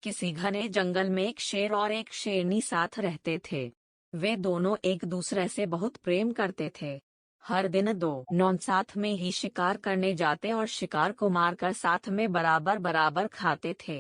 किसी घने जंगल में एक शेर और एक शेरनी साथ रहते थे। वे दोनों एक दूसरे से बहुत प्रेम करते थे। हर दिन दोनों साथ में ही शिकार करने जाते और शिकार को मारकर साथ में बराबर बराबर खाते थे।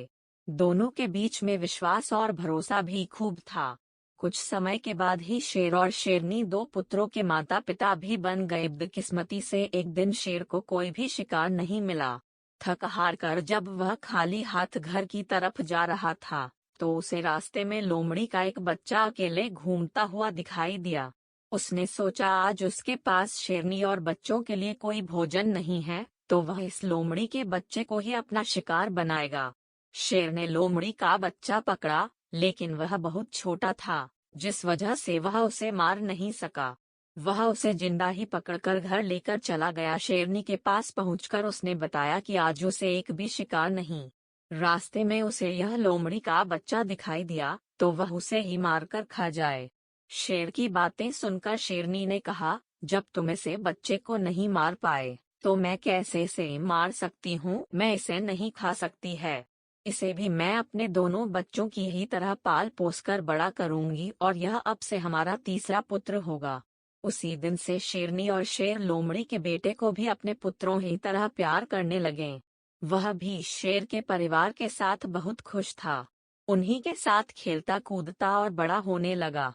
दोनों के बीच में विश्वास और भरोसा भी खूब था। कुछ समय के बाद ही शेर और शेरनी दो पुत्रों के माता पिता भी बन गए। बदकिस्मती से एक दिन शेर को कोई भी शिकार नहीं मिला। थक हार कर जब वह खाली हाथ घर की तरफ जा रहा था, तो उसे रास्ते में लोमड़ी का एक बच्चा अकेले घूमता हुआ दिखाई दिया। उसने सोचा आज उसके पास शेरनी और बच्चों के लिए कोई भोजन नहीं है, तो वह इस लोमड़ी के बच्चे को ही अपना शिकार बनाएगा। शेर ने लोमड़ी का बच्चा पकड़ा, लेकिन वह बहुत छोटा था, जिस वजह से वह उसे मार नहीं सका। वह उसे जिंदा ही पकड़कर घर लेकर चला गया। शेरनी के पास पहुंचकर उसने बताया कि आज उसे एक भी शिकार नहीं। रास्ते में उसे यह लोमड़ी का बच्चा दिखाई दिया, तो वह उसे ही मारकर खा जाए। शेर की बातें सुनकर शेरनी ने कहा, जब तुम इसे बच्चे को नहीं मार पाए, तो मैं कैसे इसे मार सकती हूँ। मैं इसे नहीं खा सकती है। इसे भी मैं अपने दोनों बच्चों की ही तरह पाल पोस कर बड़ा करूंगी और यह अब से हमारा तीसरा पुत्र होगा। उसी दिन से शेरनी और शेर लोमड़ी के बेटे को भी अपने पुत्रों ही तरह प्यार करने लगे। वह भी शेर के परिवार के साथ बहुत खुश था। उन्हीं के साथ खेलता कूदता और बड़ा होने लगा।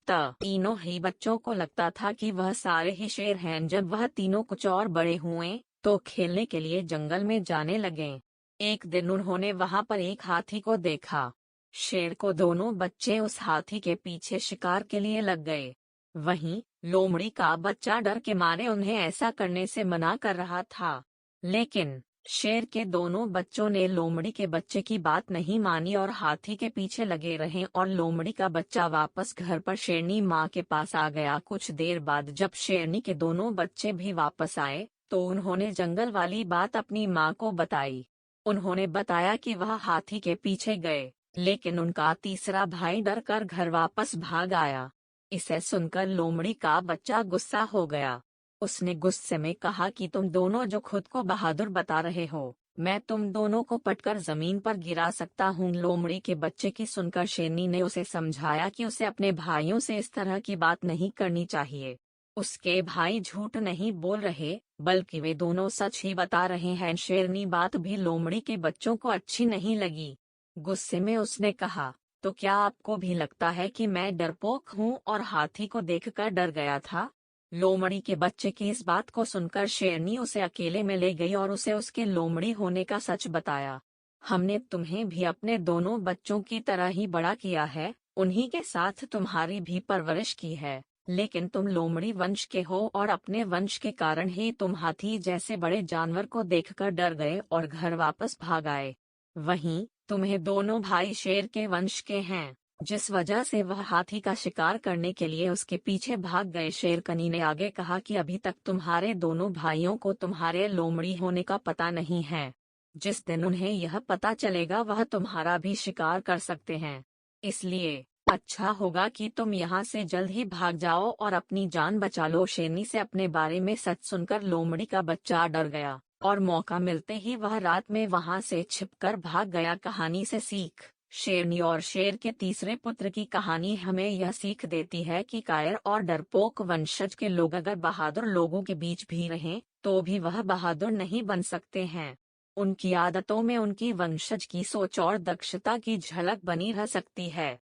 तीनों ही बच्चों को लगता था कि वह सारे ही शेर हैं। जब वह तीनों कुछ और बड़े हुए, तो खेलने के लिए जंगल में जाने लगे। एक दिन उन्होंने वहां पर एक हाथी को देखा। शेर को दोनों बच्चे उस हाथी के पीछे शिकार के लिए लग गए। वहीं लोमड़ी का बच्चा डर के मारे उन्हें ऐसा करने से मना कर रहा था, लेकिन शेर के दोनों बच्चों ने लोमड़ी के बच्चे की बात नहीं मानी और हाथी के पीछे लगे रहे और लोमड़ी का बच्चा वापस घर पर शेरनी माँ के पास आ गया। कुछ देर बाद जब शेरनी के दोनों बच्चे भी वापस आए, तो उन्होंने जंगल वाली बात अपनी माँ को बताई। उन्होंने बताया कि वह हाथी के पीछे गए, लेकिन उनका तीसरा भाई डर कर घर वापस भाग आया। इसे सुनकर लोमड़ी का बच्चा गुस्सा हो गया। उसने गुस्से में कहा कि तुम दोनों जो खुद को बहादुर बता रहे हो, मैं तुम दोनों को पटकर जमीन पर गिरा सकता हूँ। लोमड़ी के बच्चे की सुनकर शेरनी ने उसे समझाया कि उसे अपने भाइयों से इस तरह की बात नहीं करनी चाहिए। उसके भाई झूठ नहीं बोल रहे, बल्कि वे दोनों सच ही बता रहे हैं। शेरनी बात भी लोमड़ी के बच्चों को अच्छी नहीं लगी। गुस्से में उसने कहा, तो क्या आपको भी लगता है कि मैं डरपोक हूँ और हाथी को देखकर डर गया था? लोमड़ी के बच्चे की इस बात को सुनकर शेरनी उसे अकेले में ले गई और उसे उसके लोमड़ी होने का सच बताया। हमने तुम्हें भी अपने दोनों बच्चों की तरह ही बड़ा किया है, उन्हीं के साथ तुम्हारी भी परवरिश की है, लेकिन तुम लोमड़ी वंश के हो और अपने वंश के कारण ही तुम हाथी जैसे बड़े जानवर को देखकर डर गए और घर वापस भाग आए। वहीं तुम्हें दोनों भाई शेर के वंश के हैं, जिस वजह से वह हाथी का शिकार करने के लिए उसके पीछे भाग गए। शेरकनी ने आगे कहा कि अभी तक तुम्हारे दोनों भाइयों को तुम्हारे लोमड़ी होने का पता नहीं है। जिस दिन उन्हें यह पता चलेगा वह तुम्हारा भी शिकार कर सकते हैं। इसलिए अच्छा होगा कि तुम यहाँ से जल्द ही भाग जाओ और अपनी जान बचा लो। शेरनी से अपने बारे में सच सुनकर लोमड़ी का बच्चा डर गया और मौका मिलते ही वह रात में वहां से छिपकर भाग गया। कहानी से सीख। शेरनी और शेर के तीसरे पुत्र की कहानी हमें यह सीख देती है कि कायर और डरपोक वंशज के लोग अगर बहादुर लोगों के बीच भी रहें, तो भी वह बहादुर नहीं बन सकते हैं। उनकी आदतों में उनकी वंशज की सोच और दक्षता की झलक बनी रह सकती है।